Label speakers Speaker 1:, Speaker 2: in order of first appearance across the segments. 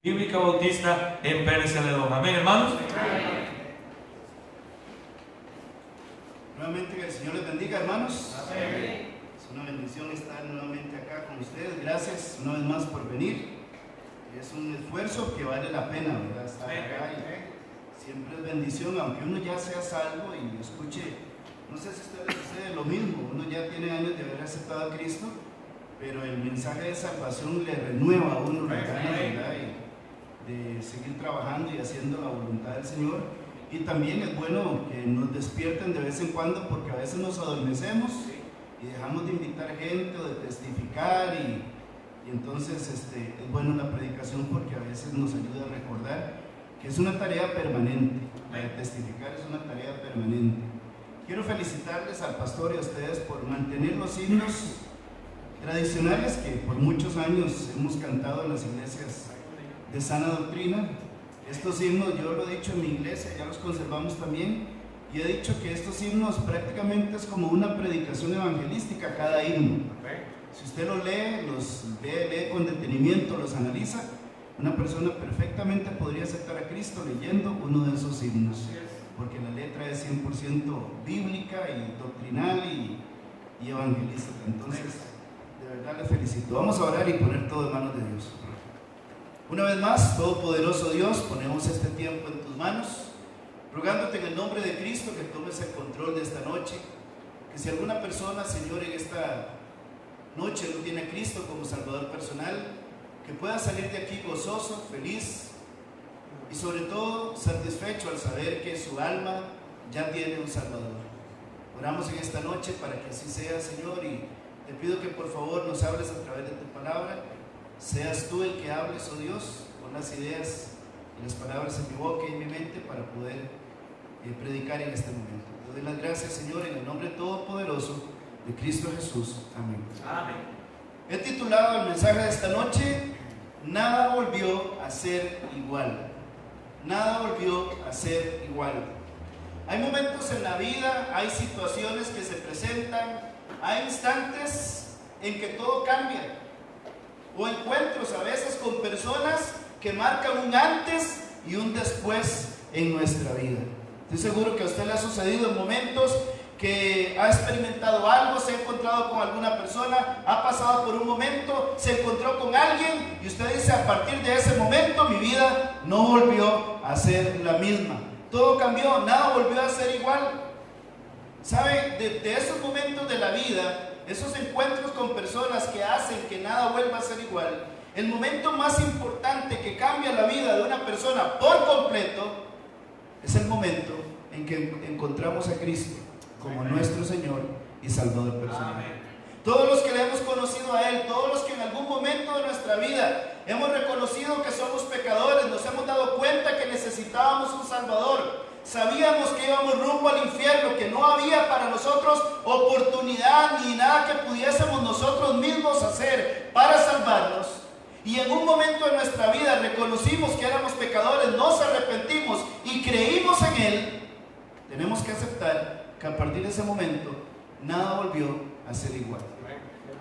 Speaker 1: Bíblica Bautista en Pérez Celedón. Amén, hermanos.
Speaker 2: Amén. Nuevamente que el Señor les bendiga, hermanos. Amén. Es una bendición estar nuevamente acá con ustedes. Gracias una vez más por venir. Es un esfuerzo que vale la pena, ¿verdad? Estar acá y siempre es bendición, aunque uno ya sea salvo y escuche. No sé si a ustedes les sucede lo mismo. Uno ya tiene años de haber aceptado a Cristo, pero el mensaje de salvación le renueva a uno la gana, ¿verdad? De seguir trabajando y haciendo la voluntad del Señor. Y también es bueno que nos despierten de vez en cuando, porque a veces nos adormecemos y dejamos de invitar gente o de testificar, y entonces es bueno la predicación, porque a veces nos ayuda a recordar que es una tarea permanente. La de testificar es una tarea permanente. Quiero felicitarles al pastor y a ustedes por mantener los himnos tradicionales que por muchos años hemos cantado en las iglesias de sana doctrina. Estos himnos, yo lo he dicho en mi iglesia, ya los conservamos también, y he dicho que estos himnos prácticamente es como una predicación evangelística cada himno. Si usted los lee, lee con detenimiento, los analiza, una persona perfectamente podría aceptar a Cristo leyendo uno de esos himnos, porque la letra es 100% bíblica y doctrinal y evangelística. Entonces, de verdad les felicito. Vamos a orar y poner todo en manos de Dios. Una vez más, Todopoderoso Dios, ponemos este tiempo en tus manos, rogándote en el nombre de Cristo que tomes el control de esta noche, que si alguna persona, Señor, en esta noche no tiene a Cristo como Salvador personal, que pueda salir de aquí gozoso, feliz y sobre todo satisfecho al saber que su alma ya tiene un Salvador. Oramos en esta noche para que así sea, Señor, y te pido que por favor nos hables a través de tu palabra. Seas tú el que hables, oh Dios, con las ideas y las palabras en mi boca y en mi mente para poder predicar en este momento. Te doy las gracias, Señor, en el nombre todopoderoso de Cristo Jesús. Amén.
Speaker 1: Amén.
Speaker 2: He titulado el mensaje de esta noche: Nada volvió a ser igual. Nada volvió a ser igual. Hay momentos en la vida, hay situaciones que se presentan, hay instantes en que todo cambia, o encuentros a veces con personas que marcan un antes y un después en nuestra vida. Estoy seguro que a usted le ha sucedido en momentos que ha experimentado algo, se ha encontrado con alguna persona, ha pasado por un momento, se encontró con alguien y usted dice: a partir de ese momento mi vida no volvió a ser la misma. Todo cambió, nada volvió a ser igual. ¿Sabe? De esos momentos de la vida, esos encuentros con personas que hacen que nada vuelva a ser igual, el momento más importante que cambia la vida de una persona por completo es el momento en que encontramos a Cristo como nuestro Señor y Salvador personal. Amén. Todos los que le hemos conocido a Él, todos los que en algún momento de nuestra vida hemos reconocido que somos pecadores, nos hemos dado cuenta que necesitábamos un Salvador, sabíamos que íbamos rumbo al infierno, que no había para nosotros oportunidad ni nada que pudiésemos nosotros mismos hacer para salvarnos, y en un momento de nuestra vida reconocimos que éramos pecadores, nos arrepentimos y creímos en Él. Tenemos que aceptar que a partir de ese momento nada volvió a ser igual.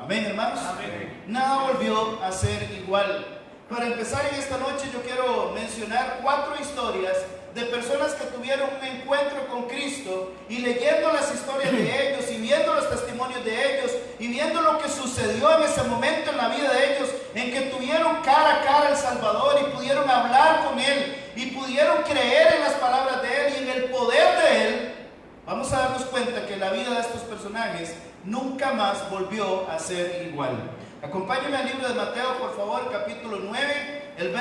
Speaker 2: Amén, hermanos. Amén. Nada volvió a ser igual. Para empezar en esta noche yo quiero mencionar 4 historias de personas que tuvieron un encuentro con Cristo, y leyendo las historias de ellos y viendo los testimonios de ellos y viendo lo que sucedió en ese momento en la vida de ellos, en que tuvieron cara a cara al Salvador y pudieron hablar con Él y pudieron creer en las palabras de Él y en el poder de Él, vamos a darnos cuenta que la vida de estos personajes nunca más volvió a ser igual. Acompáñenme al libro de Mateo, por favor, capítulo 9, los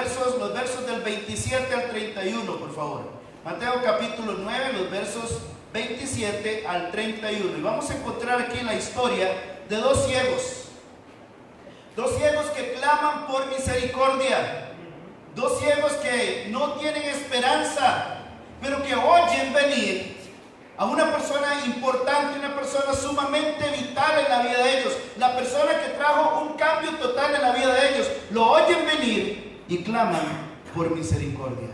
Speaker 2: versos del 27 al 31, por favor. Mateo capítulo 9, los versos 27 al 31. Y vamos a encontrar aquí la historia de 2 ciegos. 2 ciegos que claman por misericordia. 2 ciegos que no tienen esperanza, pero que oyen venir a una persona importante, una persona sumamente vital en la vida de ellos, la persona que trajo un cambio total en la vida de ellos. Lo oyen venir y claman por misericordia.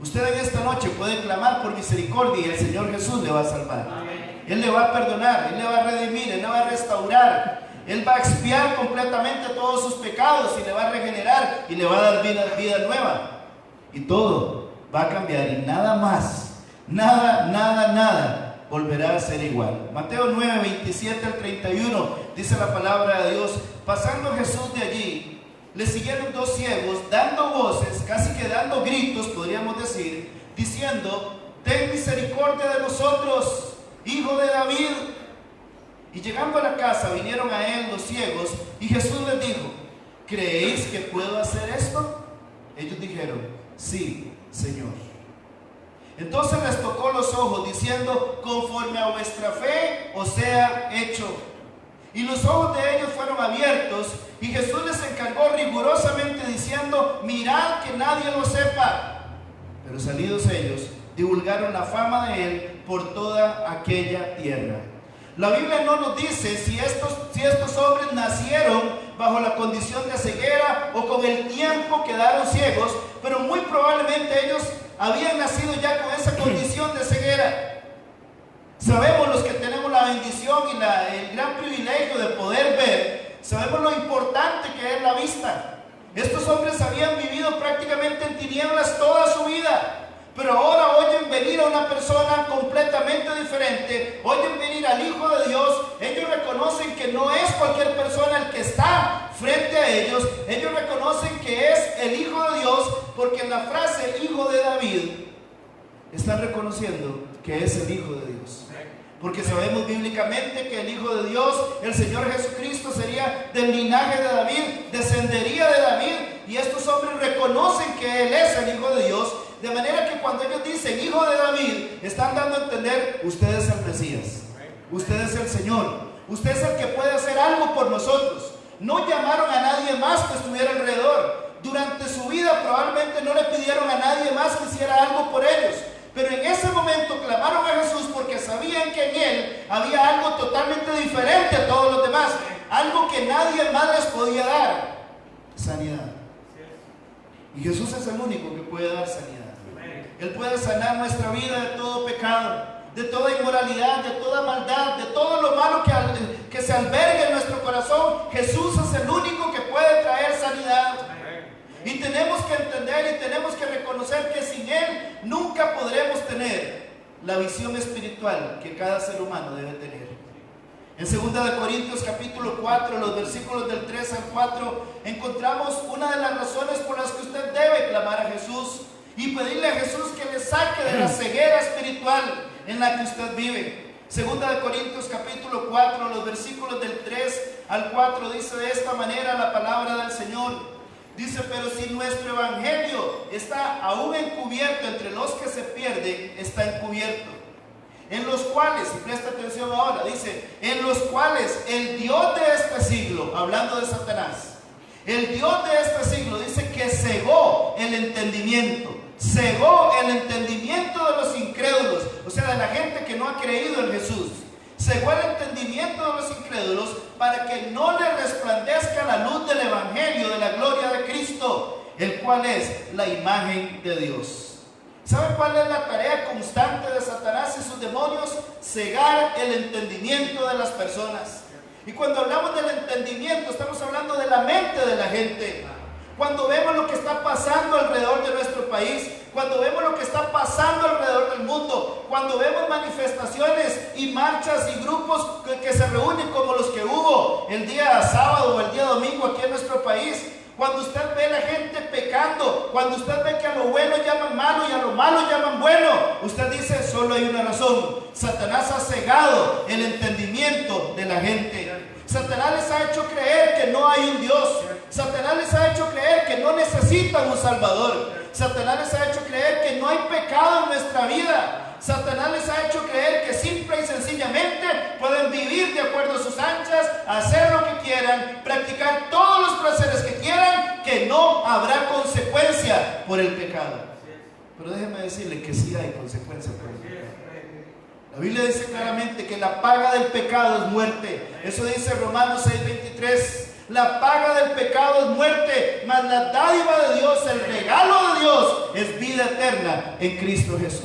Speaker 2: Usted en esta noche puede clamar por misericordia y el Señor Jesús le va a salvar. Amén. Él le va a perdonar, Él le va a redimir, Él le va a restaurar. Él va a expiar completamente todos sus pecados y le va a regenerar y le va a dar vida nueva. Y todo va a cambiar y nada más, nada volverá a ser igual. Mateo 9, 27 al 31 dice la palabra de Dios: pasando Jesús de allí, le siguieron dos ciegos, dando voces, casi que dando gritos, podríamos decir, diciendo: ten misericordia de nosotros, hijo de David. Y llegando a la casa, vinieron a él los ciegos, y Jesús les dijo: ¿creéis que puedo hacer esto? Ellos dijeron: sí, Señor. Entonces les tocó los ojos, diciendo: conforme a vuestra fe os sea hecho. Y los ojos de ellos fueron abiertos, y Jesús les encargó rigurosamente, diciendo: mirad que nadie lo sepa. Pero salidos ellos, divulgaron la fama de él por toda aquella tierra. La Biblia no nos dice si estos hombres nacieron bajo la condición de ceguera o con el tiempo quedaron ciegos, pero muy probablemente ellos habían nacido ya con esa condición de ceguera. Sabemos, los que tenemos la bendición y el gran privilegio de poder ver, sabemos lo importante que es la vista. Estos hombres habían vivido prácticamente en tinieblas toda su vida, pero ahora oyen venir a una persona completamente diferente, oyen venir al Hijo de Dios. Ellos reconocen que no es cualquier persona el que está frente a ellos. Ellos reconocen que es el Hijo de Dios, porque en la frase Hijo de David están reconociendo que es el Hijo de Dios. Porque sabemos bíblicamente que el Hijo de Dios, el Señor Jesucristo, sería del linaje de David, descendería de David, y estos hombres reconocen que Él es el Hijo de Dios. De manera que cuando ellos dicen Hijo de David, están dando a entender: usted es el Mesías, usted es el Señor, usted es el que puede hacer algo por nosotros. No llamaron a nadie más que estuviera alrededor. Durante su vida probablemente no le pidieron a nadie más que hiciera algo por ellos, pero en ese momento clamaron a Jesús porque sabían que en Él había algo totalmente diferente a todos los demás, algo que nadie más les podía dar: sanidad. Y Jesús es el único que puede dar sanidad. Él puede sanar nuestra vida de todo pecado, de toda inmoralidad, de toda maldad, de todo lo malo que se alberga en nuestro corazón. Jesús es el único que puede traer sanidad. Y tenemos que entender y tenemos que reconocer que sin Él nunca podremos tener la visión espiritual que cada ser humano debe tener. En 2 Corintios capítulo 4, los versículos del 3 al 4, encontramos una de las razones por las que usted debe clamar a Jesús y pedirle a Jesús que le saque de la ceguera espiritual en la que usted vive. 2 Corintios capítulo 4, los versículos del 3 al 4, dice de esta manera la palabra del Señor. Dice: pero si nuestro evangelio está aún encubierto entre los que se pierden, está encubierto, en los cuales, y presta atención ahora, dice: en los cuales el Dios de este siglo, hablando de Satanás, el Dios de este siglo, dice que cegó el entendimiento de los incrédulos, o sea, de la gente que no ha creído en Jesús. Cegó el entendimiento de los incrédulos para que no le resplandezca la luz del evangelio de la gloria de Cristo, el cual es la imagen de Dios. ¿Saben cuál es la tarea constante de Satanás y sus demonios? Cegar el entendimiento de las personas. Y cuando hablamos del entendimiento, estamos hablando de la mente de la gente. Cuando vemos lo que está pasando alrededor de nuestro país, cuando vemos lo que está pasando alrededor del mundo, cuando vemos manifestaciones y marchas y grupos que se reúnen como los que hubo el día sábado o el día domingo aquí en nuestro país, cuando usted ve a la gente pecando, cuando usted ve que a lo bueno llaman malo y a lo malo llaman bueno, usted dice: solo hay una razón: Satanás ha cegado el entendimiento de la gente. Satanás les ha hecho creer que no hay un Dios. Satanás les ha hecho creer que no necesitan un Salvador. Satanás les ha hecho creer que no hay pecado en nuestra vida. Satanás les ha hecho creer que simple y sencillamente pueden vivir de acuerdo a sus anchas, hacer lo que quieran, practicar todos los placeres que quieran, que no habrá consecuencia por el pecado. Pero déjeme decirle que sí hay consecuencia por el pecado. La Biblia dice claramente que la paga del pecado es muerte. Eso dice Romanos 6:23. La paga del pecado es muerte, mas la dádiva de Dios, el regalo de Dios, es vida eterna en Cristo Jesús.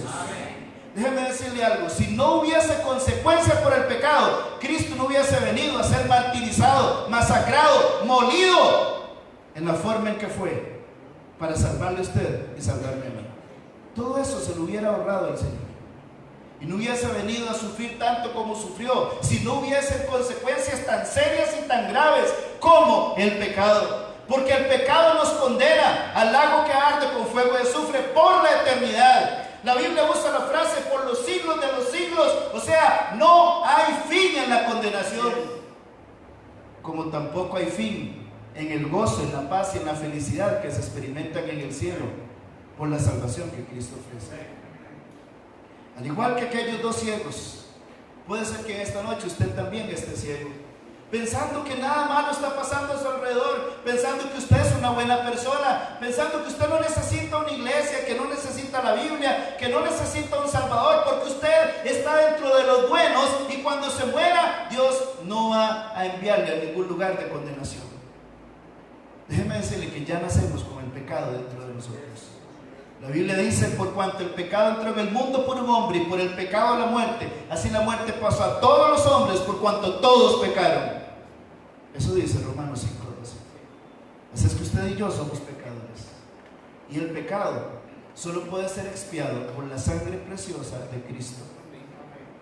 Speaker 2: déjeme decirle algo, si no hubiese consecuencias por el pecado, Cristo no hubiese venido a ser martirizado, masacrado, molido en la forma en que fue, para salvarle a usted y salvarme a mí. Todo eso se lo hubiera ahorrado al Señor. Y no hubiese venido a sufrir tanto como sufrió, si no hubiesen consecuencias tan serias y tan graves como el pecado. Porque el pecado nos condena al lago que arde con fuego de azufre por la eternidad. La Biblia usa la frase por los siglos de los siglos, o sea, no hay fin en la condenación, como tampoco hay fin en el gozo, en la paz y en la felicidad que se experimentan en el cielo por la salvación que Cristo ofrece. Al igual que aquellos dos ciegos, puede ser que esta noche usted también esté ciego, pensando que nada malo está pasando a su alrededor, pensando que usted es una buena persona, pensando que usted no necesita una iglesia, que no necesita la Biblia, que no necesita un Salvador, porque usted está dentro de los buenos y cuando se muera, Dios no va a enviarle a ningún lugar de condenación. Déjeme decirle que ya nacemos con el pecado dentro de nosotros. La Biblia dice, por cuanto el pecado entró en el mundo por un hombre y por el pecado la muerte, así la muerte pasó a todos los hombres por cuanto todos pecaron. Eso dice Romanos 5:12. Así es que usted y yo somos pecadores. Y el pecado solo puede ser expiado por la sangre preciosa de Cristo.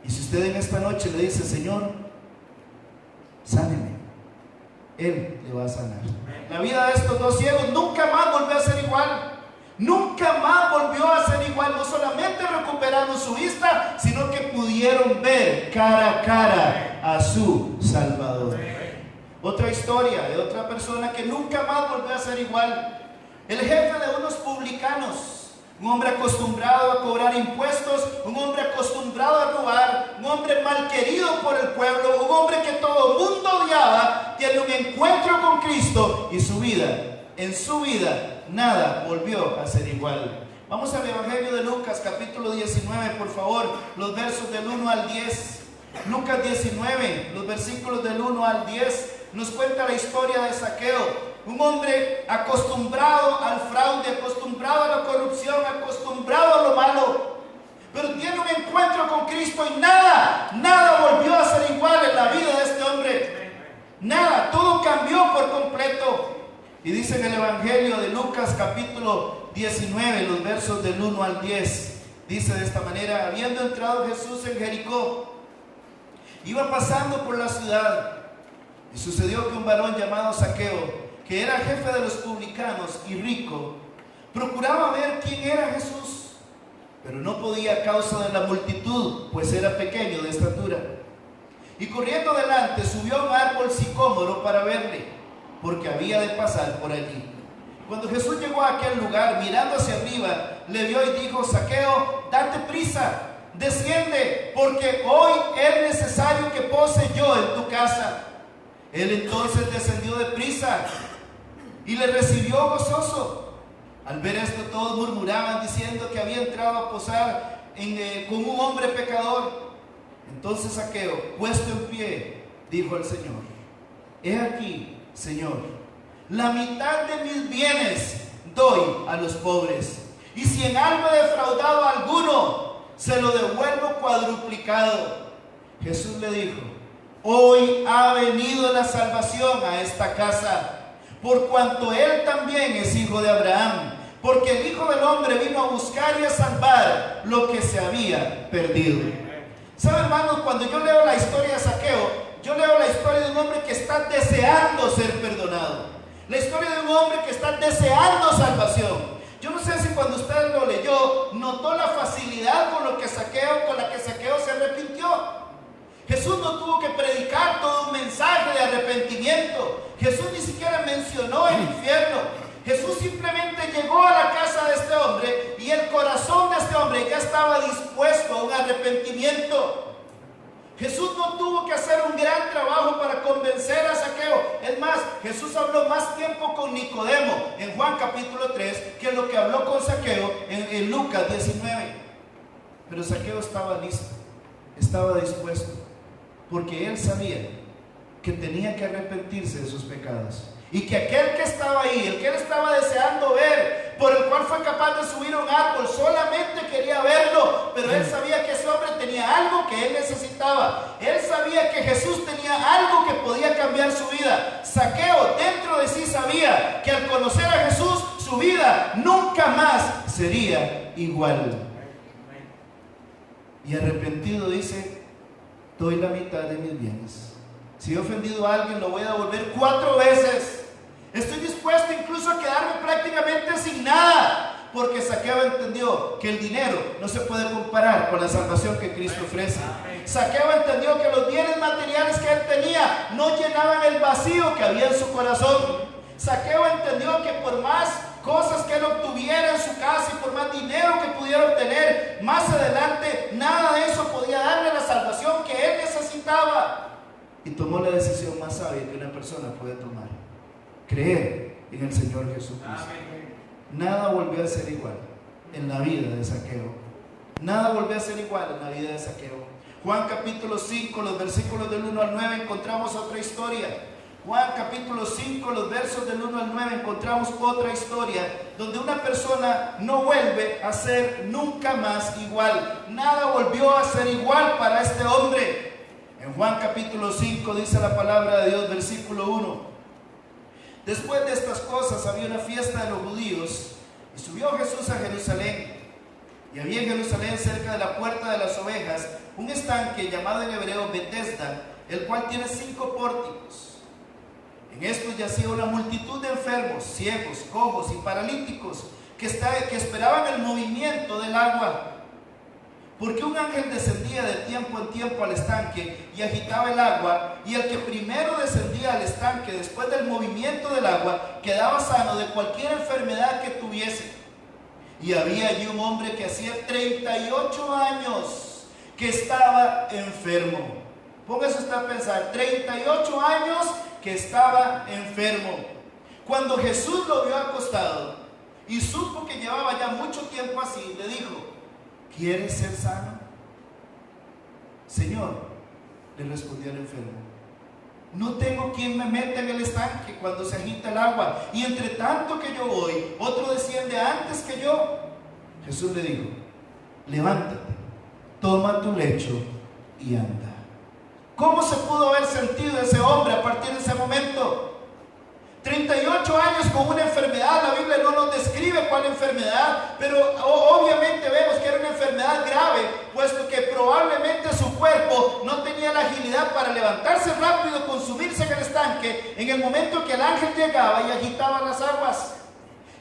Speaker 2: Y si usted en esta noche le dice, Señor, sáneme, Él le va a sanar. La vida de estos dos ciegos nunca más volvió a ser igual. Nunca más volvió a ser igual. No solamente recuperaron su vista, sino que pudieron ver cara a cara a su Salvador. Otra historia de otra persona que nunca más volvió a ser igual. El jefe de unos publicanos, un hombre acostumbrado a cobrar impuestos, un hombre acostumbrado a robar, un hombre mal querido por el pueblo, un hombre que todo el mundo odiaba, tiene un encuentro con Cristo y en su vida, nada volvió a ser igual. Vamos al Evangelio de Lucas, capítulo 19, por favor, los versos del 1 al 10. Lucas 19, los versículos del 1 al 10, nos cuenta la historia de Zaqueo, un hombre acostumbrado al fraude, acostumbrado a la corrupción, acostumbrado a lo malo, pero tiene un encuentro con Cristo y nada volvió a ser igual en la vida de este hombre. Nada, todo cambió por completo. Y dice en el Evangelio de Lucas capítulo 19, los versos del 1 al 10, dice de esta manera: habiendo entrado Jesús en Jericó, iba pasando por la ciudad, y sucedió que un varón llamado Zaqueo, que era jefe de los publicanos y rico, procuraba ver quién era Jesús, pero no podía a causa de la multitud, pues era pequeño de estatura. Y corriendo adelante subió a un árbol sicómoro para verle, porque había de pasar por allí. Cuando Jesús llegó a aquel lugar, mirando hacia arriba, le vio y dijo: Zaqueo, date prisa, desciende, porque hoy es necesario que pose yo en tu casa. Él entonces descendió de prisa y le recibió gozoso. Al ver esto, todos murmuraban diciendo que había entrado a posar con un hombre pecador. Entonces Zaqueo, puesto en pie, dijo al Señor: he aquí, Señor, la mitad de mis bienes doy a los pobres, y si en algo he defraudado a alguno, se lo devuelvo cuadruplicado. Jesús le dijo: hoy ha venido la salvación a esta casa, por cuanto él también es hijo de Abraham, porque el Hijo del Hombre vino a buscar y a salvar lo que se había perdido. ¿Sabe, hermanos? Cuando yo leo la historia de Zaqueo, yo leo la historia de un hombre que está deseando ser perdonado, la historia de un hombre que está deseando salvación. Yo no sé si cuando usted lo leyó notó la facilidad con la que Zaqueo se arrepintió. Jesús no tuvo que predicar todo un mensaje de arrepentimiento. Jesús ni siquiera mencionó el infierno. Jesús simplemente llegó a la casa de este hombre y el corazón de este hombre ya estaba dispuesto a un arrepentimiento. Jesús no tuvo que hacer un gran trabajo para convencer a Zaqueo. Es más, Jesús habló más tiempo con Nicodemo en Juan capítulo 3 que lo que habló con Zaqueo en Lucas 19. Pero Zaqueo estaba listo, estaba dispuesto, porque él sabía que tenía que arrepentirse de sus pecados. Y que aquel que estaba ahí, el que él estaba deseando ver, por el cual fue capaz de subir a un árbol, solamente quería verlo, pero él sabía que que él necesitaba. Él sabía que Jesús tenía algo que podía cambiar su vida. Zaqueo dentro de sí sabía que al conocer a Jesús, su vida nunca más sería igual. Y arrepentido dice: doy la mitad de mis bienes. Si he ofendido a alguien, lo voy a devolver 4 veces. Estoy dispuesto incluso a quedarme prácticamente sin nada. Porque Zaqueo entendió que el dinero no se puede comparar con la salvación que Cristo ofrece. Zaqueo entendió que los bienes materiales que él tenía no llenaban el vacío que había en su corazón. Zaqueo entendió que por más cosas que él obtuviera en su casa y por más dinero que pudiera obtener más adelante, nada de eso podía darle la salvación que él necesitaba. Y tomó la decisión más sabia que una persona puede tomar: creer en el Señor Jesucristo. Nada volvió a ser igual en la vida de Zaqueo. Nada volvió a ser igual en la vida de Zaqueo. Juan capítulo 5, los versículos del 1 al 9, encontramos otra historia. Juan capítulo 5, los versos del 1 al 9, encontramos otra historia donde una persona no vuelve a ser nunca más igual. Nada volvió a ser igual para este hombre. En Juan capítulo 5 dice la palabra de Dios, versículo 1: después de estas cosas había una fiesta de los judíos y subió Jesús a Jerusalén. Y había en Jerusalén, cerca de la puerta de las ovejas, un estanque llamado en hebreo Betesda, el cual tiene 5 pórticos. En estos yacía una multitud de enfermos, ciegos, cojos y paralíticos que esperaban el movimiento del agua. Porque un ángel descendía de tiempo en tiempo al estanque y agitaba el agua, y el que primero descendía al estanque después del movimiento del agua quedaba sano de cualquier enfermedad que tuviese. Y había allí un hombre que hacía 38 años que estaba enfermo. Póngase usted a pensar, 38 años que estaba enfermo. Cuando Jesús lo vio acostado y supo que llevaba ya mucho tiempo así, le dijo: ¿quieres ser sano? Señor, le respondió el enfermo, no tengo quien me meta en el estanque cuando se agita el agua, y entre tanto que yo voy, otro desciende antes que yo. Jesús le dijo: levántate, toma tu lecho y anda. ¿Cómo se pudo haber sentido ese hombre a partir de ese momento? 38 años con una enfermedad. La Biblia no nos describe cuál enfermedad, pero obviamente vemos que era una enfermedad grave, puesto que probablemente su cuerpo no tenía la agilidad para levantarse rápido, consumirse en el estanque en el momento que el ángel llegaba y agitaba las aguas.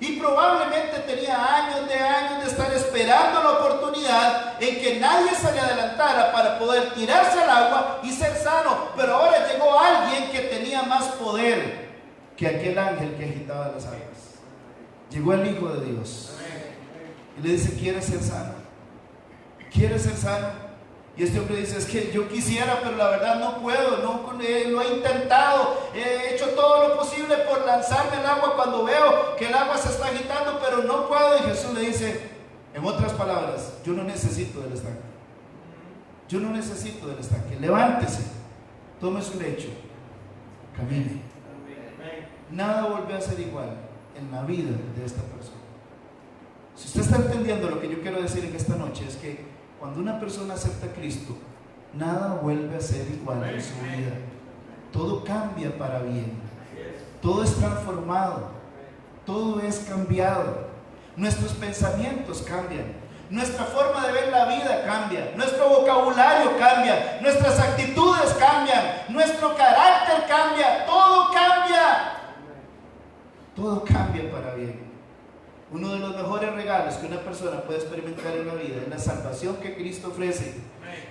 Speaker 2: Y probablemente tenía años de estar esperando la oportunidad en que nadie se le adelantara para poder tirarse al agua y ser sano. Pero ahora llegó alguien que tenía más poder que aquel ángel que agitaba las aguas. Llegó el Hijo de Dios y le dice: ¿quieres ser sano? ¿Quieres ser sano? Y este hombre dice: es que yo quisiera, pero la verdad no puedo, lo he intentado, he hecho todo lo posible por lanzarme al agua cuando veo que el agua se está agitando, pero no puedo. Y Jesús le dice, en otras palabras: yo no necesito del estanque. Yo no necesito del estanque. Levántese, tome su lecho, camine. Nada volvió a ser igual en la vida de esta persona. Si usted está entendiendo lo que yo quiero decir en esta noche, es que cuando una persona acepta a Cristo, nada vuelve a ser igual en su vida. Todo cambia para bien. Todo es transformado. Todo es cambiado. Nuestros pensamientos cambian. Nuestra forma de ver la vida cambia. Nuestro vocabulario cambia. Nuestras actitudes cambian. Nuestro carácter cambia. Todo cambia. Todo cambia para bien. Uno de los mejores regalos que una persona puede experimentar en la vida es la salvación que Cristo ofrece.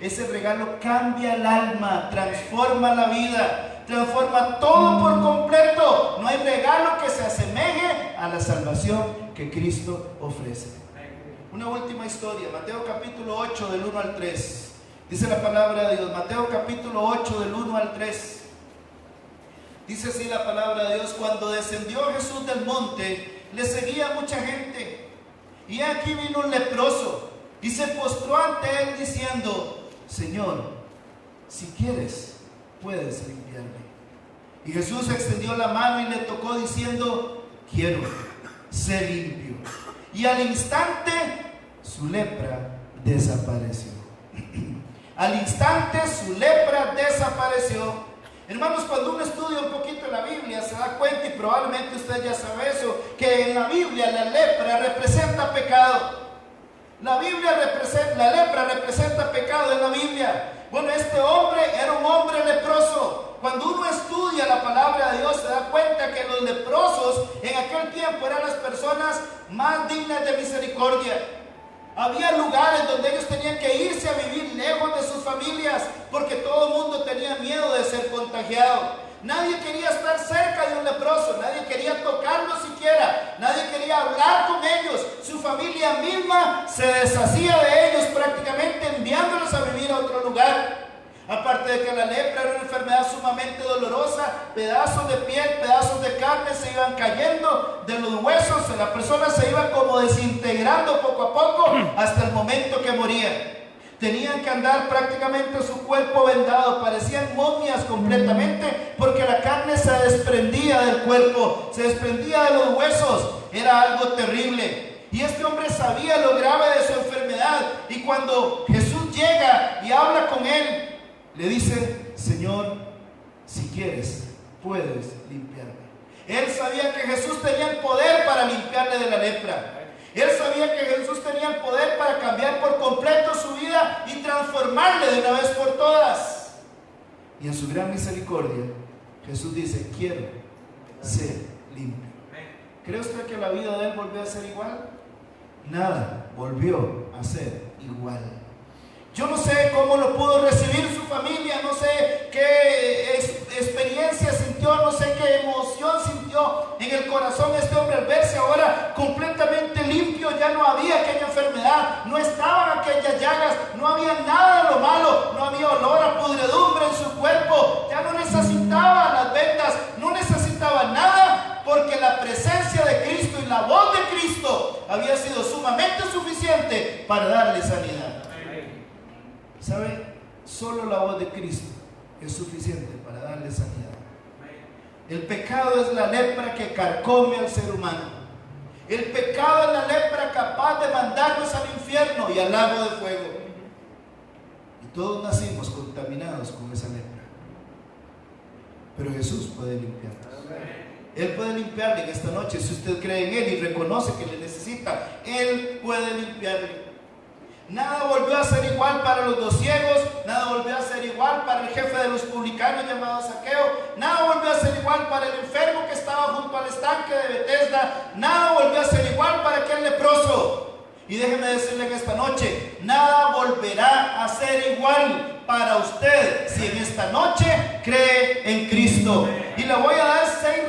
Speaker 2: Ese regalo cambia el alma, transforma la vida, transforma todo por completo. No hay regalo que se asemeje a la salvación que Cristo ofrece. Una última historia, Mateo capítulo 8 del 1 al 3. Dice la palabra de Dios, Mateo capítulo 8 del 1 al 3. Dice así la palabra de Dios: cuando descendió Jesús del monte, le seguía mucha gente, y aquí vino un leproso y se postró ante él diciendo: Señor, si quieres, puedes limpiarme. Y Jesús extendió la mano y le tocó diciendo: quiero, sé limpio. Y al instante su lepra desapareció. Al instante su lepra desapareció. Hermanos, cuando uno estudia un poquito la Biblia se da cuenta, y probablemente usted ya sabe eso, que en la Biblia la lepra representa pecado. La lepra representa pecado en la Biblia. Bueno, este hombre era un hombre leproso. Cuando uno estudia la palabra de Dios se da cuenta que los leprosos en aquel tiempo eran las personas más dignas de misericordia. Había lugares donde ellos tenían que irse a vivir lejos de sus familias porque todo el mundo tenía miedo de ser contagiado. Nadie quería estar cerca de un leproso, nadie quería tocarlo siquiera, nadie quería hablar con ellos. Su familia misma se deshacía de ellos prácticamente enviándolos a vivir a otro lugar. Aparte de que la lepra era una enfermedad sumamente dolorosa, pedazos de piel, pedazos de carne se iban cayendo de los huesos, la persona se iba como desintegrando poco a poco hasta el momento que moría. Tenían que andar prácticamente su cuerpo vendado, parecían momias completamente, porque la carne se desprendía del cuerpo, se desprendía de los huesos, era algo terrible. Y este hombre sabía lo grave de su enfermedad, y cuando Jesús llega y habla con él, le dice: Señor, si quieres, puedes limpiarme. Él sabía que Jesús tenía el poder para limpiarle de la lepra. Él sabía que Jesús tenía el poder para cambiar por completo su vida y transformarle de una vez por todas. Y en su gran misericordia, Jesús dice: quiero ser limpio. ¿Cree usted que la vida de él volvió a ser igual? Nada volvió a ser igual. Yo no sé cómo lo pudo recibir su familia, no sé qué experiencia sintió, no sé qué emoción sintió en el corazón de este hombre al verse ahora completamente limpio. Ya no había aquella enfermedad, no estaban aquellas llagas, no había nada de lo malo, no había olor a pudredumbre en su cuerpo, ya no necesitaba las vendas, no necesitaba nada, porque la presencia de Cristo y la voz de Cristo había sido sumamente suficiente para darle sanidad. ¿Sabe? Solo la voz de Cristo es suficiente para darle sanidad. El pecado es la lepra que carcome al ser humano. El pecado es la lepra capaz de mandarnos al infierno y al lago de fuego. Y todos nacimos contaminados con esa lepra. Pero Jesús puede limpiarnos. Él puede limpiarle en esta noche. Si usted cree en Él y reconoce que le necesita, Él puede limpiarle. Nada volvió a ser igual para los dos ciegos, nada volvió a ser igual para el jefe de los publicanos llamado Zaqueo, nada volvió a ser igual para el enfermo que estaba junto al estanque de Betesda, nada volvió a ser igual para aquel leproso. Y déjeme decirle en esta noche, nada volverá a ser igual para usted si en esta noche cree en Cristo. Y le voy a dar 6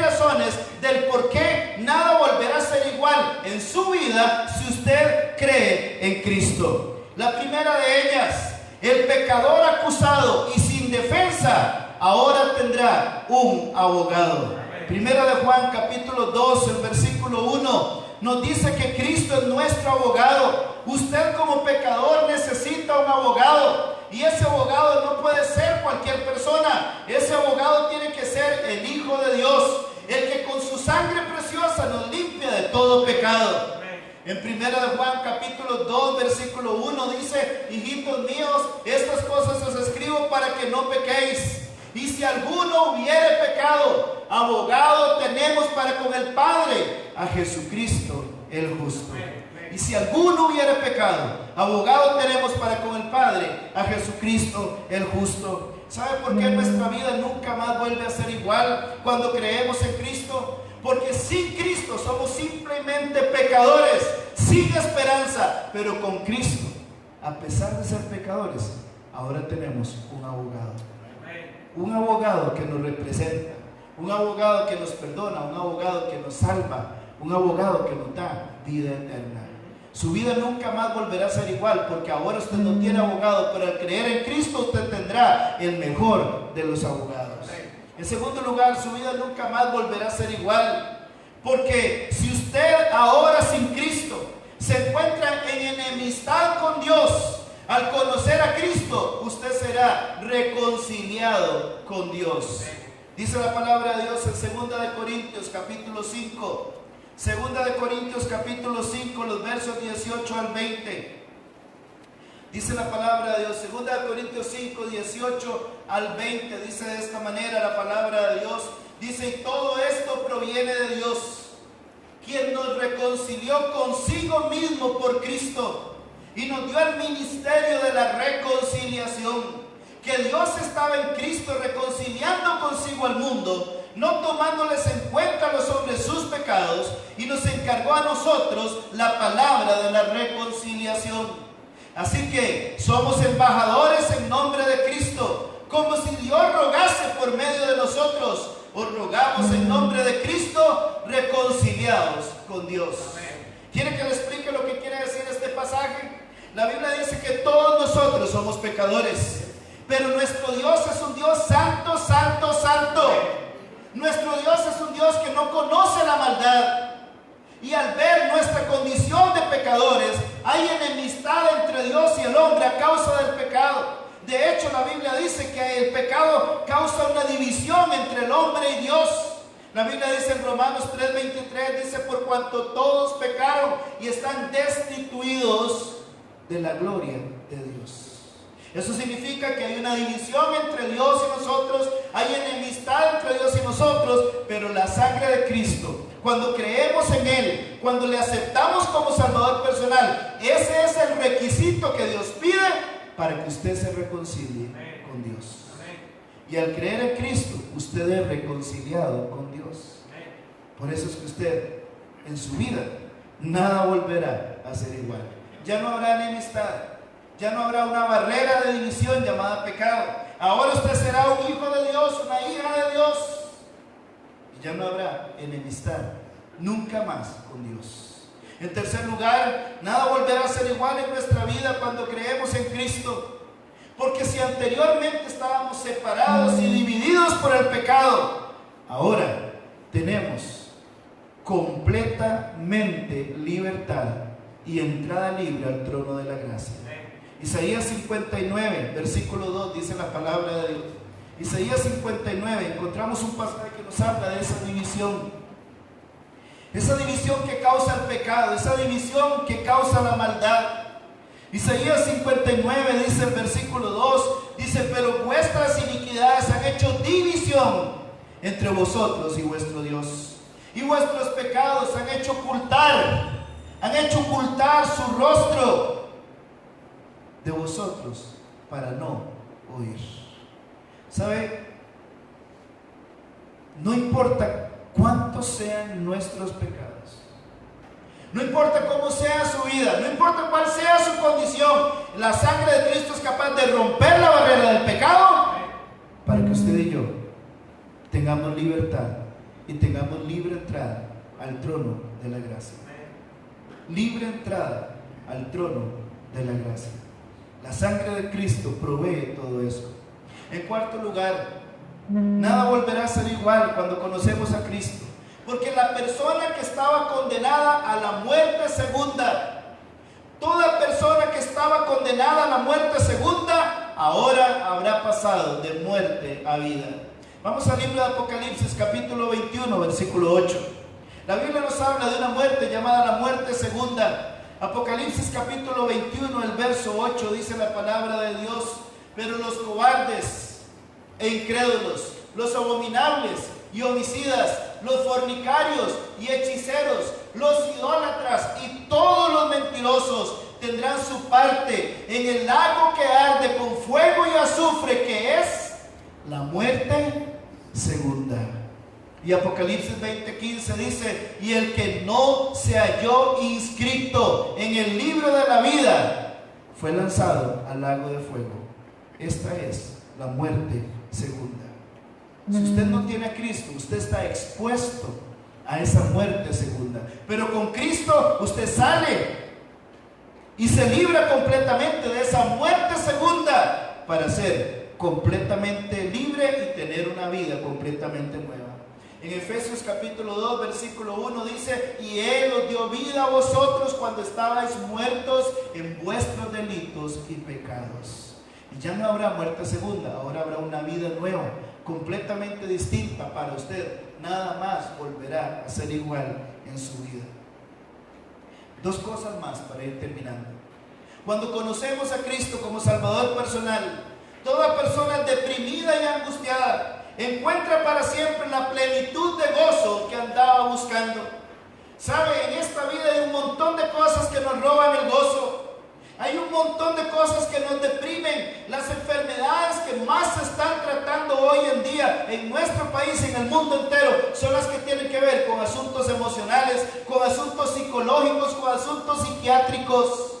Speaker 2: razones del por qué nada volverá a ser igual en su vida si usted cree en Cristo. La primera de ellas: el pecador acusado y sin defensa ahora tendrá un abogado. Primera de Juan capítulo 2, el versículo 1 nos dice que Cristo es nuestro abogado. Usted como pecador necesita un abogado, y ese abogado no puede ser cualquier persona. Ese abogado tiene que ser el Hijo de Dios, el que con su sangre preciosa nos limpia de todo pecado. En primera de Juan capítulo 2 versículo 1 dice: hijitos míos, estas cosas os escribo para que no pequéis. Y si alguno hubiere pecado, abogado tenemos para con el Padre, a Jesucristo el justo. Y si alguno hubiere pecado, abogado tenemos para con el Padre, a Jesucristo el justo. ¿Sabe por qué nuestra vida nunca más vuelve a ser igual cuando creemos en Cristo? Porque sin Cristo somos simplemente pecadores, sin esperanza. Pero con Cristo, a pesar de ser pecadores, ahora tenemos un abogado. Un abogado que nos representa, un abogado que nos perdona, un abogado que nos salva, un abogado que nos da vida eterna. Su vida nunca más volverá a ser igual, porque ahora usted no tiene abogado, pero al creer en Cristo usted tendrá el mejor de los abogados. En segundo lugar, su vida nunca más volverá a ser igual, porque si usted ahora sin Cristo se encuentra en enemistad con Dios, al conocer a Cristo, usted será reconciliado con Dios. Dice la palabra de Dios en 2 de Corintios capítulo 5. 2 de Corintios capítulo 5, los versos 18 al 20. Dice la palabra de Dios, 2 Corintios 5, 18 al 20, dice de esta manera la palabra de Dios. Dice, y todo esto proviene de Dios, quien nos reconcilió consigo mismo por Cristo y nos dio el ministerio de la reconciliación. Que Dios estaba en Cristo reconciliando consigo al mundo, no tomándoles en cuenta a los hombres sus pecados, y nos encargó a nosotros la palabra de la reconciliación. Así que somos embajadores en nombre de Cristo, como si Dios rogase por medio de nosotros. Os rogamos en nombre de Cristo, reconciliados con Dios. ¿Quiere que le explique lo que quiere decir este pasaje? La Biblia dice que todos nosotros somos pecadores, pero nuestro Dios es un Dios santo, santo, santo. Nuestro Dios es un Dios que no conoce la maldad. Y al ver nuestra condición de pecadores, hay enemistad entre Dios y el hombre a causa del pecado. De hecho, la Biblia dice que el pecado causa una división entre el hombre y Dios. La Biblia dice en Romanos 3:23, dice, por cuanto todos pecaron y están destituidos de la gloria de Dios. Eso significa que hay una división entre Dios y nosotros, hay enemistad entre Dios y nosotros, pero la sangre de Cristo, cuando creemos en Él, cuando le aceptamos como Salvador personal, ese es el requisito que Dios pide para que usted se reconcilie con Dios. Y al creer en Cristo, usted es reconciliado con Dios. Por eso es que usted, en su vida, nada volverá a ser igual. Ya no habrá enemistad. Ya no habrá una barrera de división llamada pecado. Ahora usted será un hijo de Dios, una hija de Dios. Y ya no habrá enemistad nunca más con Dios. En tercer lugar, nada volverá a ser igual en nuestra vida cuando creemos en Cristo. Porque si anteriormente estábamos separados y divididos por el pecado, ahora tenemos completamente libertad y entrada libre al trono de la gracia. Isaías 59, versículo 2, dice la palabra de Dios. Isaías 59, encontramos un pasaje que nos habla de esa división. Esa división que causa el pecado, esa división que causa la maldad. Isaías 59 dice el versículo 2, dice, pero vuestras iniquidades han hecho división entre vosotros y vuestro Dios. Y vuestros pecados han hecho ocultar su rostro de vosotros para no oír. ¿Sabe? No importa cuántos sean nuestros pecados, no importa cómo sea su vida, no importa cuál sea su condición, la sangre de Cristo es capaz de romper la barrera del pecado para que usted y yo tengamos libertad y tengamos libre entrada al trono de la gracia. Libre entrada al trono de la gracia. La sangre de Cristo provee todo eso. En cuarto lugar, nada volverá a ser igual cuando conocemos a Cristo, porque la persona que estaba condenada a la muerte segunda, toda persona que estaba condenada a la muerte segunda, ahora habrá pasado de muerte a vida. Vamos al libro de Apocalipsis, capítulo 21, versículo 8. La Biblia nos habla de una muerte llamada la muerte segunda. Apocalipsis capítulo 21, el verso 8, dice la palabra de Dios, pero los cobardes e incrédulos, los abominables y homicidas, los fornicarios y hechiceros, los idólatras y todos los mentirosos tendrán su parte en el lago que arde con fuego y azufre, que es la muerte segunda. Y Apocalipsis 20:15 dice, y el que no se halló inscrito en el libro de la vida fue lanzado al lago de fuego. Esta es la muerte segunda. Si usted no tiene a Cristo, usted está expuesto a esa muerte segunda. Pero con Cristo usted sale y se libra completamente de esa muerte segunda para ser completamente libre y tener una vida completamente nueva. En Efesios capítulo 2, versículo 1 dice, y Él os dio vida a vosotros cuando estabais muertos en vuestros delitos y pecados. Y ya no habrá muerte segunda, ahora habrá una vida nueva, completamente distinta para usted. Nada más volverá a ser igual en su vida. Dos cosas más para ir terminando. Cuando conocemos a Cristo como Salvador personal, toda persona deprimida y angustiada encuentra para siempre la plenitud de gozo que andaba buscando. ¿Sabe? En esta vida hay un montón de cosas que nos roban el gozo. Hay un montón de cosas que nos deprimen. Las enfermedades que más se están tratando hoy en día en nuestro país, en el mundo entero, son las que tienen que ver con asuntos emocionales, con asuntos psicológicos, con asuntos psiquiátricos.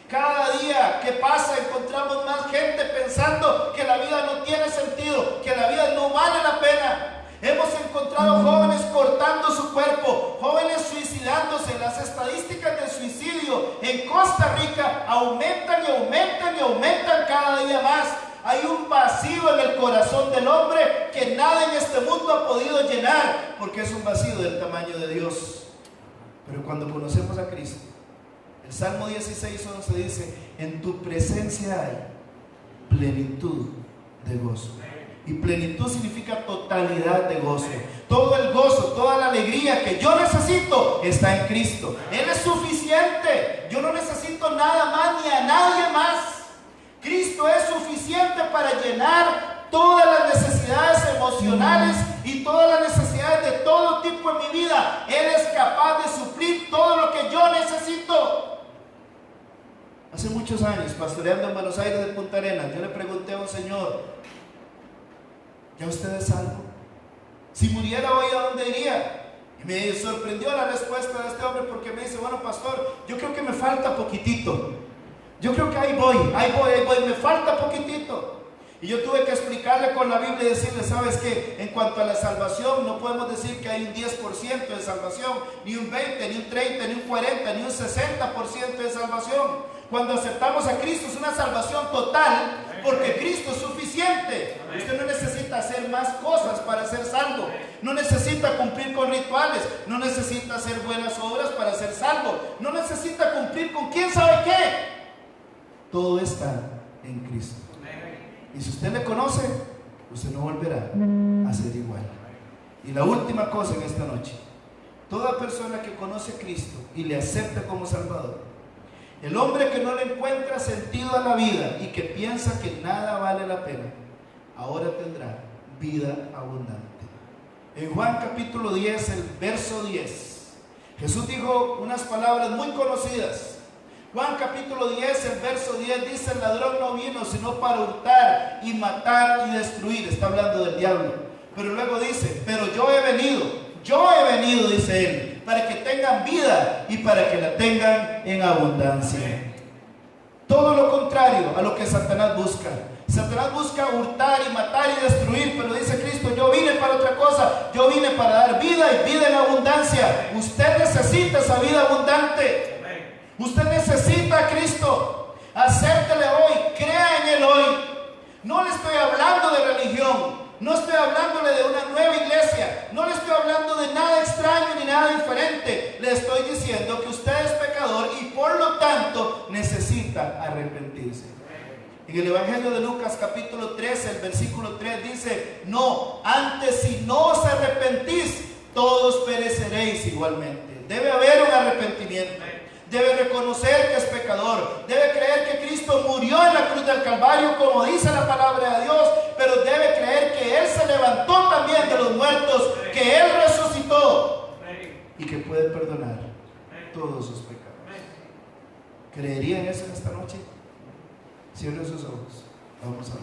Speaker 2: Cada día que pasa encontramos más gente pensando que la vida no tiene sentido, que la vida no vale la pena. Hemos encontrado jóvenes cortando su cuerpo, jóvenes suicidándose. Las estadísticas de suicidio en Costa Rica aumentan y aumentan y aumentan cada día más. Hay un vacío en el corazón del hombre que nada en este mundo ha podido llenar, porque es un vacío del tamaño de Dios. Pero cuando conocemos a Cristo, el Salmo 16:11 dice: en tu presencia hay plenitud de gozo. Y plenitud significa totalidad de gozo. Todo el gozo, toda la alegría que yo necesito está en Cristo. Él es suficiente. Yo no necesito nada más ni a nadie más. Cristo es suficiente para llenar todas las necesidades emocionales y todas las necesidades de todo tipo en mi vida. Él es capaz de suplir todo lo que yo necesito. Hace muchos años, pastoreando en Buenos Aires de Punta Arenas, yo le pregunté a un señor: ¿ya usted es salvo? Si muriera hoy, ¿a dónde iría? Y me sorprendió la respuesta de este hombre, porque me dice: bueno, pastor, yo creo que me falta poquitito. Yo creo que ahí voy, me falta poquitito. Y yo tuve que explicarle con la Biblia y decirle: ¿sabes qué? En cuanto a la salvación, no podemos decir que hay un 10% de salvación, ni un 20, ni un 30, ni un 40, ni un 60% de salvación. Cuando aceptamos a Cristo es una salvación total, porque Cristo es suficiente. Usted no necesita hacer más cosas para ser salvo. No necesita cumplir con rituales. No necesita hacer buenas obras para ser salvo. No necesita cumplir con quién sabe qué. Todo está en Cristo. Y si usted le conoce, usted no volverá a ser igual. Y la última cosa en esta noche: toda persona que conoce a Cristo y le acepta como Salvador, el hombre que no le encuentra sentido a la vida y que piensa que nada vale la pena, ahora tendrá vida abundante. En Juan capítulo 10, el verso 10, Jesús dijo unas palabras muy conocidas. Juan capítulo 10, el verso 10 dice: el ladrón no vino sino para hurtar y matar y destruir. Está hablando del diablo. Pero luego dice: pero yo he venido, dice él, para que tengan vida y para que la tengan en abundancia. Todo lo contrario a lo que Satanás busca. Satanás busca hurtar y matar y destruir, pero dice Cristo: yo vine para otra cosa. Yo vine para dar vida y vida en abundancia. Usted necesita esa vida abundante. Usted necesita a Cristo. Acéptele hoy, crea en Él hoy. No le estoy hablando de religión, no estoy hablándole de una nueva iglesia, no le estoy hablando de nada extraño ni nada diferente. Le estoy diciendo que usted es pecador y por lo tanto necesita arrepentirse. En el Evangelio de Lucas capítulo 13, el versículo 3 dice: no, antes si no os arrepentís, todos pereceréis igualmente. Debe haber un arrepentimiento. Debe reconocer que es pecador. Debe creer que Cristo murió en la cruz del Calvario, como dice la palabra de Dios. Pero debe creer que Él se levantó también de los muertos, que Él resucitó y que puede perdonar todos sus pecados. ¿Creería en eso en esta noche? Cierre sus ojos. Vamos a ver.